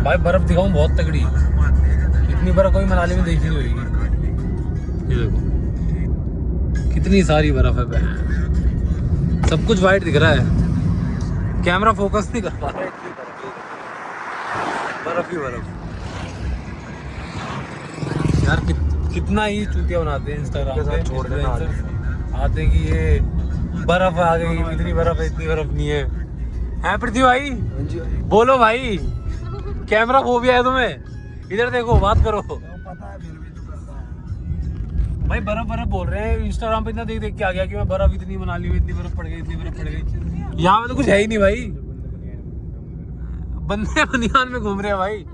भाई बर्फ दिखाऊं बहुत तगड़ी, इतनी बर्फ कोई मनाली में देखी नहीं होगी। ये देखो कितनी सारी बर्फ है, सब कुछ वाइट दिख रहा है, कैमरा फोकस नहीं कर पा रहा है, बर्फ ही बर्फ। यार कितना ही चूतिया बनाते हैं इंस्टाग्राम पे, छोड़ देना आते कि ये बर्फ आ गई, इतनी बर्फ है, इतनी बर्फ नहीं है। हैं पृथ्वी भाई बोलो भाई, कैमरा फोबिया है तुम्हें? इधर देखो, बात करो। भाई बर्फ बर्फ बोल रहे हैं, इंस्टाग्राम पे इतना देख देख के आ गया कि मैं बर्फ इतनी मनाली में, इतनी बर्फ पड़ गई, इतनी बर्फ पड़ गई। यहाँ में तो कुछ है ही नहीं भाई, बंदे बनियान में घूम रहे हैं भाई,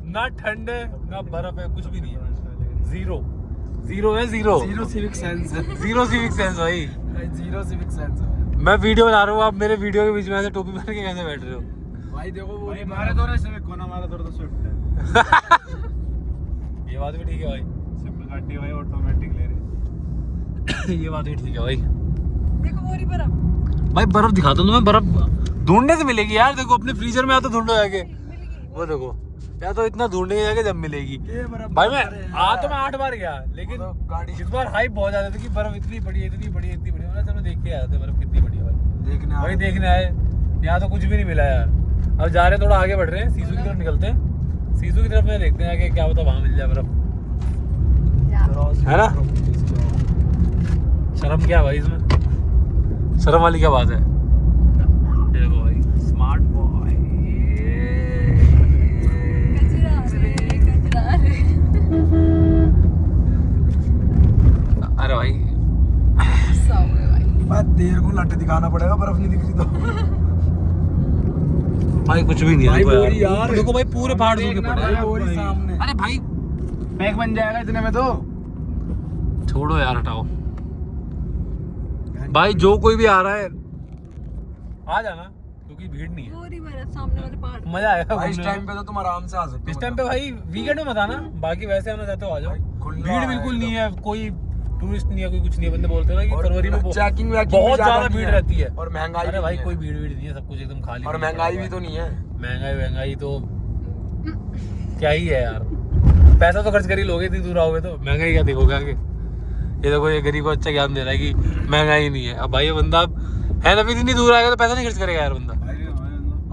ना ठंड है ना बर्फ है, कुछ भी नहीं है, जीरो जीरो है, जीरो सिविक सेंस है, जीरो सिविक सेंस भाई, जीरो सिविक सेंस है। मैं वीडियो बना रहा हूँ, आप मेरे वीडियो के बीच में ऐसे टोपी पहन के कैसे बैठ रहे हो भाई? देखो वो हमारे तो सिविक को ना, हमारा तो स्विफ्ट है। ये बात भी ठीक है भाई, सिंपल गाड़ी भाई, ऑटोमेटिक ले रहे। ये बात भी ठीक है भाई। देखो वो रही बर्फ। भाई बर्फ दिखाता हूँ तुम्हें, बर्फ ढूंढने से मिलेगी यार, देखो अपने फ्रीजर में, या तो ढूंढो जाके, वो देखो, या तो इतना ढूंढने जाके जब मिलेगी। भाई मैं तो मैं 8 बार गया, लेकिन गाड़ी इस बार हाइप बहुत ज्यादा थी कि बर्फ इतनी बड़ी है, इतनी बड़ी है, इतनी बड़ी है। चलो देख के आए थे बर्फ कितनी बड़ी है भाई, देखने आए। यहाँ तो कुछ भी नहीं मिला यार। अब जा रहे हैं, थोड़ा आगे बढ़ रहे हैं, सीसू की तरफ निकलते हैं, सीसू की तरफ में देखते हैं आगे क्या होता, वहाँ मिल जाए बर्फ, है ना? शर्म क्या भाई इसमें, शर्म वाली क्या बात है? देखो भाई स्मार्ट बॉय, अरे भाई बात देर को लट दिखाना पड़ेगा, बर्फ नहीं दिख रही तो। भाई कुछ भी नहीं है, देखो यार देखो भाई पूरे पहाड़ सूखे पड़े हैं। सामने अरे भाई पैक बन जाएगा इतने में तो। छोड़ो यार, हटाओ भाई, जो कोई भी आ रहा है आ जाना, क्योंकि भीड़ नहीं है, पूरी बर्फ सामने वाले पहाड़। मजा आएगा भाई इस घूमने में। टाइम पे तो तुम आराम से आ सकते हो। इस टाइम पे भाई वीकेंड में मत आना, बाकी वैसे आना चाहते हो आ जाओ। भीड़ बिल्कुल नहीं है, कोई टूरिस्ट नहीं है, कोई कुछ नहीं है। बंदे बोलते हैं ना कि फरवरी में चेकिंग बहुत ज्यादा भीड़ रहती है, और महंगाई। अरे भाई कोई भीड़ नहीं है, सब कुछ एकदम खाली, और महंगाई भी तो नहीं है। महंगाई तो क्या ही है यार, पैसा तो खर्च कर ही लोगे, इतनी दूर आओगे तो महंगाई क्या देखोगे आगे। ये देखो, ये गरीब को अच्छा ज्ञान दे रहा है कि महंगाई नहीं है। अब भाई ये बंदा है ना, इतनी दूर आएगा तो पैसा नहीं खर्च करेगा यार बंदा।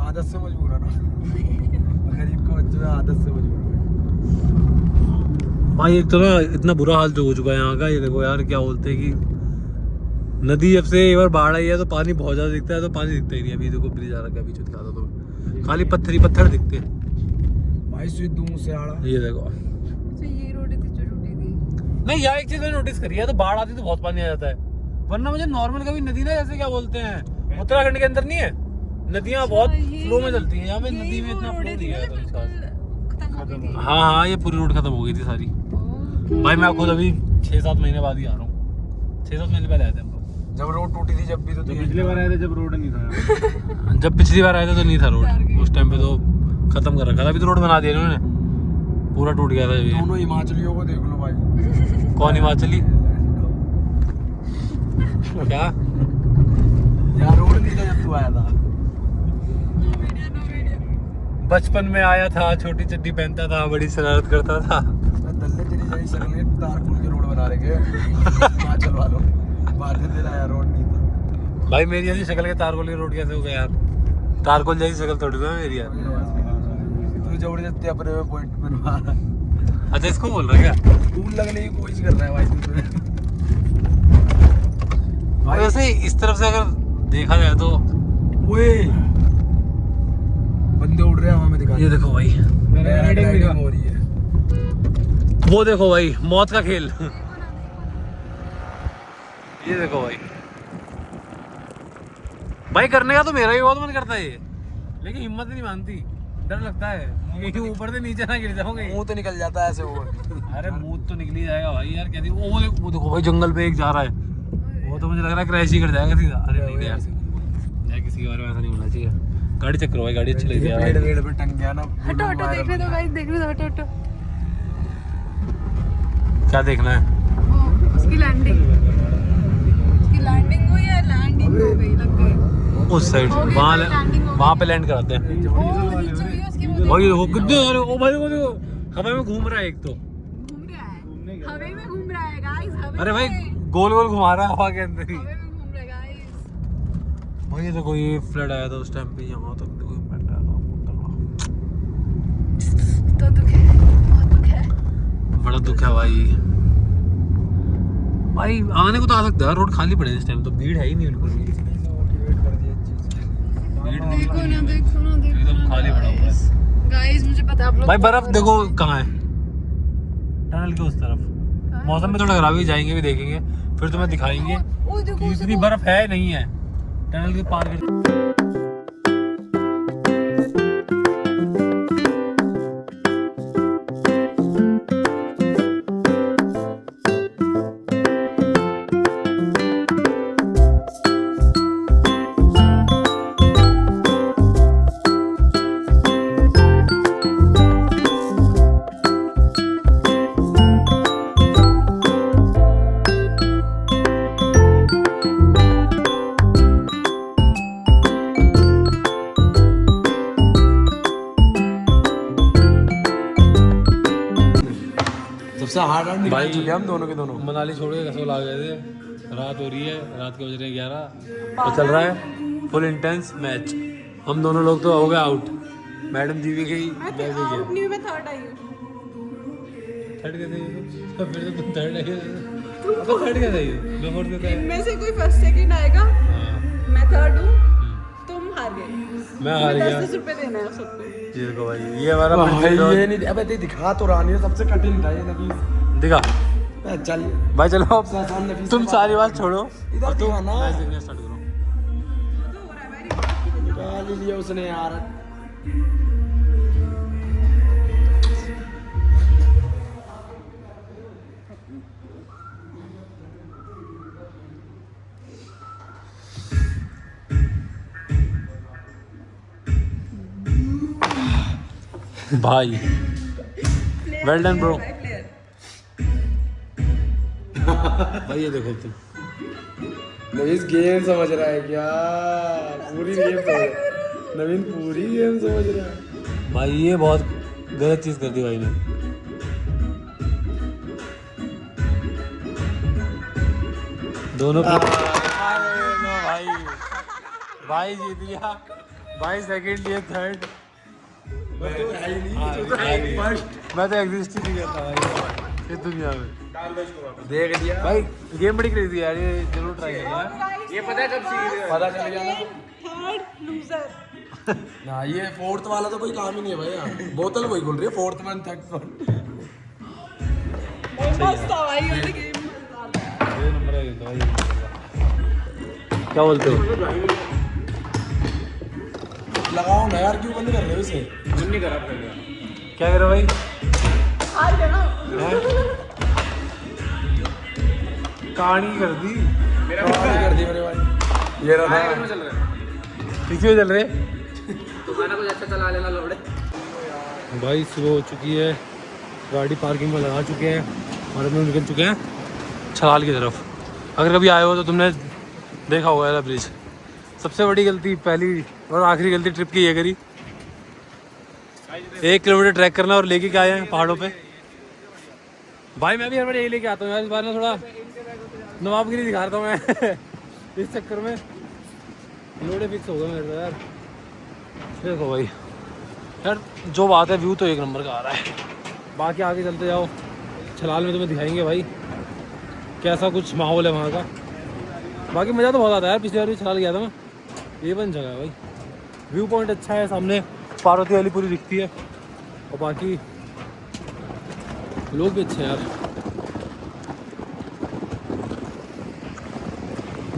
आदत से मजबूर है ना, गरीब को बच्चे आदत से मजबूर है भाई। एक तो ना इतना बुरा हाल जो हो चुका है यहाँ का, ये देखो यार, क्या बोलते हैं कि नदी जब से एक बार बाढ़ आई है तो पानी बहुत ज्यादा दिखता है, तो पानी दिखता ही नहीं। अभी देखो ब्रिज आ रहा है, बीच दिखा दो तो खाली पत्थर दिखते हैं भाई। सिद्धू मूसेवाला, ये देखो। तो ये रोड इतनी छोटी थी। नहीं यार, एक चीज मैंने नोटिस करी है, तो बाढ़ आती तो बहुत पानी आ जाता है, वरना मुझे नॉर्मल कभी नदी ना, जैसे क्या बोलते हैं उत्तराखंड के अंदर नहीं है, नदियाँ बहुत फ्लो में चलती हैं, यहाँ पे नदी में इतना फ्लो नहीं है। हाँ, ये पूरी रोड खत्म हो गई थी सारी। भाई मैं खुद अभी 6-7 महीने बाद ही आ रहा हूँ, 6-7 महीने पहले आए थे हम लोग। जब रोड टूटी थी, जब भी तो पिछले बार आए थे जब रोड नहीं था। जब पिछली बार आए थे तो नहीं था रोड, उस टाइम पे तो खत्म कर रखा था, अभी तो रोड बना दिया इन्होंने, पूरा टूट गया था ये। दोनों हिमाचलियों को देख लो भाई। कौन हिमाचली? क्या यार रोड नहीं था जब तू आया था। बचपन में आया था, छोटी चड्डी पहनता था, बड़ी शरारत करता था। दल्ले तेरी जैसी शक्ल है, तारपुर के रोड बना रखे हिमाचल वालों। बातें तेरा यार रोड नहीं था भाई, मेरी जैसी शक्ल के तारकोल की रोड कैसे हो गया यार? तारकोल जैसी शक्ल थोड़ी ना मेरी यार। तू जबरदस्ती अपने में पॉइंट बनवा रहा है। अच्छा, इसको बोल रहा है क्या? कूल लगने की कोशिश कर रहा है भाई तू। भाई वैसे इस तरफ से अगर देखा जाए तो ओए बंदे उड़ रहे हैं हवा में, दिखा। ये देखो भाई, राइडिंग हो रही है। वो देखो भाई, मौत का खेल। ये देखो भाई करने का तो मेरा भी बहुत मन करता है ये, लेकिन हिम्मत नहीं मानती, डर लगता है कि ऊपर से नीचे ना गिर जाओगे। मुंह तो निकल जाता है ऐसे वो। अरे मुंह तो निकल ही जाएगा भाई यार, कैसी वो देखो भाई, जंगल पे एक जा रहा है, वो तो मुझे लग रहा है क्रैश ही कर जाएगा सीधा। अरे नहीं यार, किसी के बारे में ऐसा नहीं होना चाहिए। गाड़ी चेक करो भाई, गाड़ी अच्छी लगी यार। पेड़ पे टंग गया ना। हटो देखने दो गाइस, देखने दो, हटो। क्या देखना है? उसकी लैंडिंग हुई है, लैंडिंग हो गई, लग गई उस साइड, वहाँ पे लैंड कराते हैं। नीचे हुई है उसकी, वो भाई देखो कितने सारे, ओ भाई वो देखो हवा में घूम रहा है एक तो। घूम रहा है, हवे में घूम रहा है गाइस, हवे अरे भाई में गोल गोल घुमा रहा है हवा के अंदर ही। हवे में घूम रहा है गाइस। भाई ये देखो ये फ्लड आया था उस टाइम पे, यहाँ तक देखो इम्पैक्ट आया था। तो दुख है, बहुत दुख है। बड़ा दुख है भाई। भाई आने को तो आ सकता है, रोड खाली पड़े इस टाइम तो, भीड़ है ही नहीं बिल्कुल भी। मोटिवेट कर दिया इस चीज के लिए। भीड़ नहीं देखो ना, देखो ना, देखो एकदम खाली पड़ा हुआ है। गाइस मुझे पता है आप लोग भाई बर्फ देखो कहाँ है, टनल के उस तरफ। मौसम में थोड़ा खराब है, जाएंगे भी देखेंगे फिर तुम्हें दिखाएंगे ओ देखो कि इतनी बर्फ है नहीं है टनल के पार कर। सबसे हार्ड निकाल भाई चुके हैं हम दोनों के दोनों। मनाली छोड़ के कसोल आ गए थे, रात हो रही है, रात के बज रहे हैं 11 और चल रहा है फुल इंटेंस मैच। हम दोनों लोग तो हो गए आउट, मैडम जी भी गई, मैं भी गया। न्यू में थर्ड आई हूं। थर्ड कैसे गई तो फिर तो तुम थर्ड आई तो थर्ड कैसे गई, मैं फोर्थ कैसे आई? इनमें से कोई फर्स्ट सेकंड आएगा, हाँ मैं थर्ड हूं, तुम हार गए। मैं हार गया। 10 रुपए देना है सबको। ये देखो भाई ये हमारा भाई principal- ये नहीं, अबे दिखा तो रहा नहीं है, सबसे कठिन था ये नफीस। दिखा चल भाई चलो अब आसान नफीस तुम सारी बात छोड़ो इधर और तुम दिखा ना। मैच देखना स्टार्ट करो। निकाल ही लिया उसने यार। भाई वेल डन ब्रो। भाई ये देखो तुम, नवीन गेम समझ रहा है क्या? पूरी गेम समझ नवीन पूरी गेम समझ रहा है। भाई ये बहुत गलत चीज कर दी भाई ने। दोनों भाई भाई जीत गया भाई, सेकंड ये थर्ड। मैं तो एग्जिस्ट ही नहीं करता भाई इस दुनिया में। देख लिया भाई गेम बड़ी क्रेजी है यार, ये जरूर ट्राई करना। ये पता है कब सीख पता चल गया ना। Third loser. ना ये फोर्थ वाला तो कोई काम ही नहीं है भाई। यहाँ बोतल वही खुल रही है, फोर्थ वन थर्ड वन। मस्त था भाई वाली गेम, मजा आता है। ये नंबर है तो भाई, क्या बोलते हो? लगाओ ना यार, क्यों बंद कर रहे हो इसे? नहीं करा क्या करो भाई? हार गए ना। कहानी कर दी कहानी कर दी मेरे भाई। ये रहा पीछे चल रहे तुम्हारा कुछ अच्छा चला लेना लोड़े। भाई। सुबह हो चुकी है, गाड़ी पार्किंग में लगा चुके हैं और हम लोग निकल चुके हैं छलाल की तरफ। अगर कभी आए हो तो तुमने देखा होगा ये ब्रिज। सबसे बड़ी गलती, पहली और आखिरी गलती ट्रिप की ये करी, 1 किलोमीटर ट्रैक करना और लेके क्या आए हैं पहाड़ों पे। भाई मैं भी हर बार यही लेके आता हूँ यार, इस बार ना थोड़ा नवाबगिरी दिखा रहा हूँ मैं इस चक्कर में लोडे फिक्स हो गए मेरे तो यार। देखो भाई यार, जो बात है व्यू तो एक नंबर का आ रहा है। बाकी आगे चलते जाओ, छलाल में तुम्हें दिखाएंगे भाई कैसा कुछ माहौल है वहाँ का। बाकी मज़ा तो बहुत आता है यार, पिछली बार भी छलाल गया था मैं, A1 जगह है भाई। व्यू पॉइंट अच्छा है, सामने पार्वती वैली पूरी दिखती है और बाकी लोग भी अच्छे हैं यार।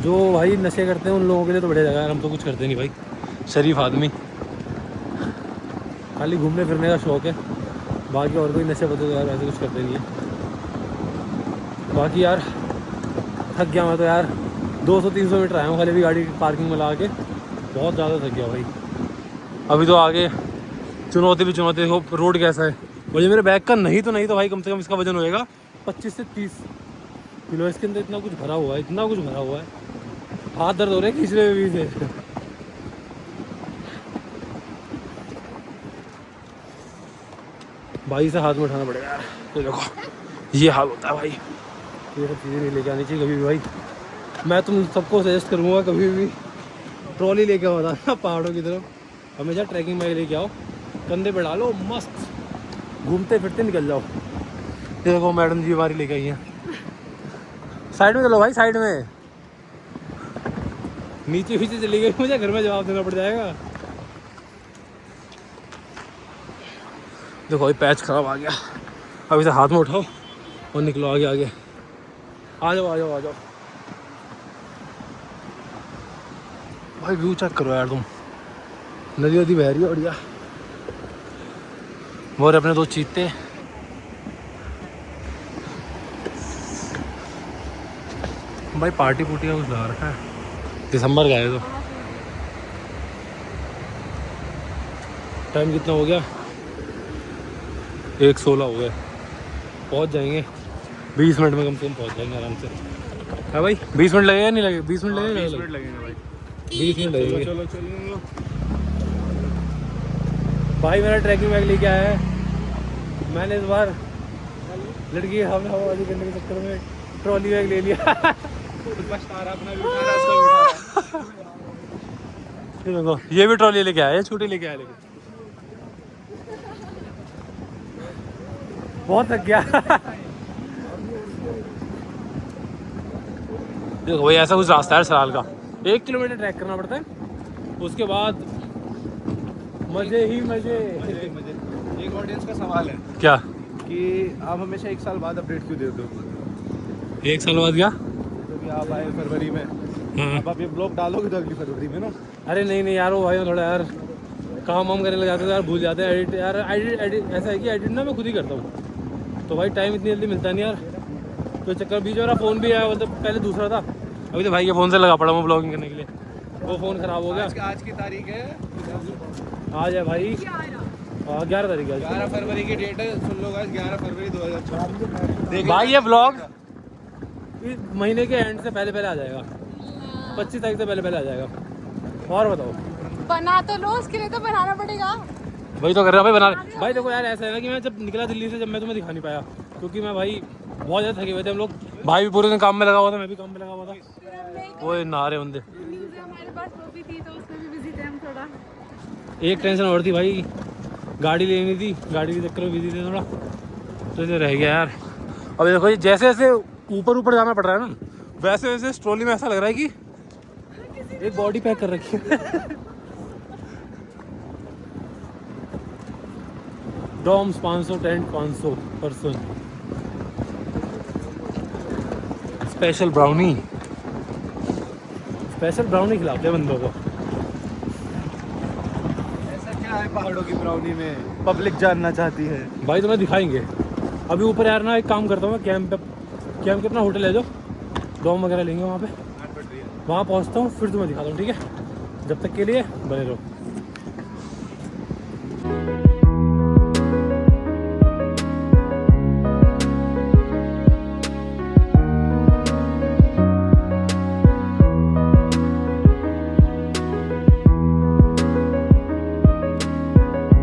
जो भाई नशे करते हैं उन लोगों के लिए तो बढ़िया जगह है, हम तो कुछ करते नहीं भाई, शरीफ आदमी, खाली घूमने फिरने का शौक़ है। बाकी और कोई नशे पते तो यार ऐसे कुछ करते नहीं है। बाकी यार थक गया मैं तो यार, 200-300 मीटर आया हूँ खाली भी गाड़ी पार्किंग में लगा के, बहुत ज़्यादा थक गया भाई। अभी तो आगे चुनौती भी चुनौती हो, रोड कैसा है। मुझे मेरे बैग का नहीं तो भाई कम से कम इसका वजन होएगा 25 से 30 किलो। इसके अंदर इतना कुछ भरा हुआ है, इतना कुछ भरा हुआ है, हाथ दर्द हो रहे हैं खींचने में भी से। भाई से हाथ में उठाना पड़ेगा यार। ये देखो ये हाल होता है भाई, ये सब चीज़ें नहीं लेके आनी चाहिए कभी भी भाई। मैं तुम सबको सजेस्ट करूँगा कभी भी ट्रॉली लेके आओ ना पहाड़ों की तरफ, हमेशा ट्रैकिंग बैग लेके आओ, कंधे पे डालो, मस्त घूमते फिरते निकल जाओ। ये देखो मैडम जी हमारी लेके आई हैं। साइड में चलो भाई, साइड में। नीचे पीछे चली गई, मुझे घर में जवाब देना पड़ जाएगा। देखो भाई पैच खराब आ गया, अब इसे हाथ में उठाओ और निकलो आगे आगे। आ जाओ आ जाओ आ जाओ भाई, व्यू चेक करो यार तुम, नदी वदी बह रही है बढ़िया। और अपने दो चीते, भाई पार्टी पुर्टी का कुछ लगा रखा है, दिसंबर का है तो। टाइम कितना हो गया? 1:16 हो गए। पहुंच जाएंगे 20 मिनट में, कम से कम पहुंच जाएंगे आराम से। हाँ भाई 20 मिनट लगेगा नहीं लगेगा? 20 मिनट लगेगा? 20 मिनट लगेंगे भाई। 20 मिनट लगेंगे। चलो चलो भाई मेरा ट्रैकिंग बैग लेके आया है, मैंने इस बार लड़की के सामने हवाबाजी करने के चक्कर में ट्रॉली बैग ले लिया। देखो ये भी ट्रॉली लेके आया है, छोटी लेके आया, लेकिन बहुत थक गया। देखो भाई ऐसा कुछ रास्ता है सराल का, 1 किलोमीटर ट्रैक करना पड़ता है, उसके बाद मजे ही मजे। एक ऑडियंस का सवाल है क्या कि आप हमेशा 1 साल बाद अपडेट क्यों देते हो? 1 साल बाद क्या? क्योंकि आप आए फरवरी में, अब आप ये ब्लॉग डालोगे तो अगली फरवरी में ना। अरे नहीं नहीं यार, वो भाई थोड़ा यार काम वाम करने लग जाते हैं यार, भूल जाते हैं एडिट यार। एडिट ऐसा है कि एडिट ना मैं खुद ही करता हूँ, तो भाई टाइम इतनी जल्दी मिलता नहीं यार, तो चक्कर। बीच मेरा फ़ोन भी आया, मतलब पहले दूसरा था, अभी तो भाई के फ़ोन से लगा पड़ा हूँ ब्लॉगिंग करने के लिए, वो फ़ोन ख़राब हो गया। आज की तारीख है, आज है भाई 11 तारीख है, 11 फरवरी की डेट है, सुन लो गाइस, 11 फरवरी 2024। भाई ये ब्लॉग इस महीने के एंड से पहले आ जाएगा, 25 तारीख से पहले आ जाएगा। और बताओ, बना तो लो, उसके लिए तो बनाना पड़ेगा। वही तो कर रहा भाई, बना। भाई देखो यार ऐसा है ना कि मैं जब निकला दिल्ली से, जब मैं तुम्हें दिखा नहीं पाया, क्योंकि मैं भाई बहुत ज़्यादा थके हुए थे हम लोग। भाई भी पूरे दिन काम में लगा हुआ था, मैं भी काम में लगा हुआ था, वो नहा रहे बंदे। हमारे पास वो भी थी तो उसमें भी बिजी थे हम थोड़ा। एक टेंशन और थी भाई, गाड़ी लेनी थी, गाड़ी के चक्कर में बिजी थे थोड़ा, तो ये रह गया यार। अब देखो ये जैसे जैसे ऊपर जाना पड़ रहा है ना, वैसे वैसे इस ट्रॉली में ऐसा लग रहा है कि एक बॉडी पैक कर रखी है। Dorms 500, tent 500 person, special brownie खिलाते हैं बंदों को। ऐसा क्या है पहाड़ों की ब्राउनी में, पब्लिक जानना चाहती है भाई तुम्हें दिखाएंगे। अभी ऊपर यार ना एक काम करता हूँ मैं, कैंप के अपना होटल है जो डॉम वगैरह लेंगे, वहाँ पे वहाँ पहुँचता हूँ, फिर तुम्हें दिखाता हूँ, ठीक है? जब तक के लिए बने रहो।